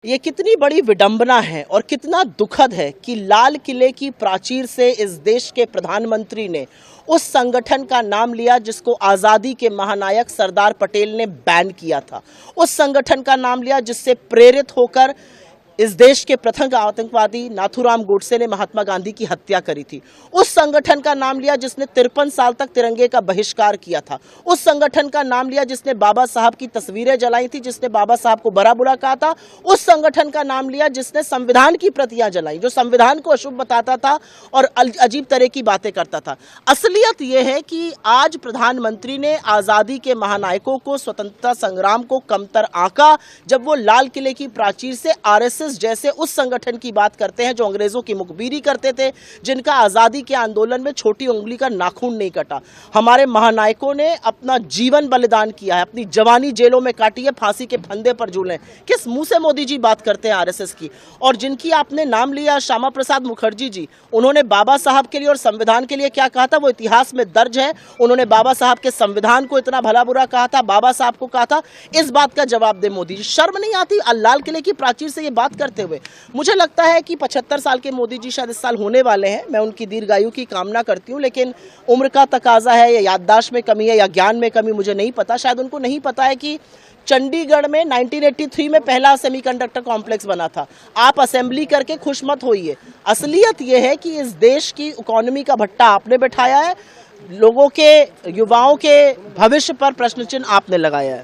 ये कितनी बड़ी विडंबना है और कितना दुखद है कि लाल किले की प्राचीर से इस देश के प्रधानमंत्री ने उस संगठन का नाम लिया जिसको आज़ादी के महानायक सरदार पटेल ने बैन किया था। उस संगठन का नाम लिया जिससे प्रेरित होकर इस देश के प्रथम आतंकवादी नाथूराम गोडसे ने महात्मा गांधी की हत्या करी थी। उस संगठन का नाम लिया जिसने 53 साल तक तिरंगे का बहिष्कार किया था। उस संगठन का नाम लिया जिसने बाबा साहब की तस्वीरें जलाई थी, जिसने बाबा साहब को बड़ा बुरा कहा था। उस संगठन का नाम लिया जिसने संविधान की प्रतियां जलाई, जो संविधान को अशुभ बताता था और अजीब तरह की बातें करता था। असलियत यह है कि आज प्रधानमंत्री ने आज़ादी के महानायकों को, स्वतंत्रता संग्राम को कमतर आंका जब वो लाल किले की प्राचीर से आरएसएस जैसे उस संगठन की बात करते हैं जो अंग्रेजों की मुखबिरी करते थे, जिनका आजादी के आंदोलन में छोटी उंगली का नाखून नहीं कटा। हमारे महानायकों ने अपना जीवन बलिदान किया है, अपनी जवानी जेलों में काटी है, फांसी के फंदे पर झूले। किस मुंह से मोदी जी बात करते हैं आरएसएस की? और जिनकी आपने नाम लिया श्यामा प्रसाद मुखर्जी जी, उन्होंने बाबा साहब के लिए और संविधान के लिए क्या कहा था वो इतिहास में दर्ज है। उन्होंने बाबा साहब के संविधान को इतना भला बुरा कहा था, बाबा साहब को कहा था। इस बात का जवाब दे मोदी जी। शर्म नहीं आती लाल किले की प्राचीर से ये बात करते हुए? मुझे लगता है कि 75 साल के मोदी जी शायद इस साल होने वाले हैं। मैं उनकी दीर्घायु की कामना करती हूं, लेकिन उम्र का तकाजा है या याददाश्त में कमी है या ज्ञान में कमी, मुझे नहीं पता। शायद उनको नहीं पता है कि चंडीगढ़ में 1983 में पहला सेमीकंडक्टर कॉम्प्लेक्स बना था। आप असेंबली करके खुश मत होइए। असलियत यह है कि इस देश की इकोनॉमी का भट्टा आपने बैठाया है, लोगों के, युवाओं के भविष्य पर प्रश्न चिन्ह आपने लगाया है।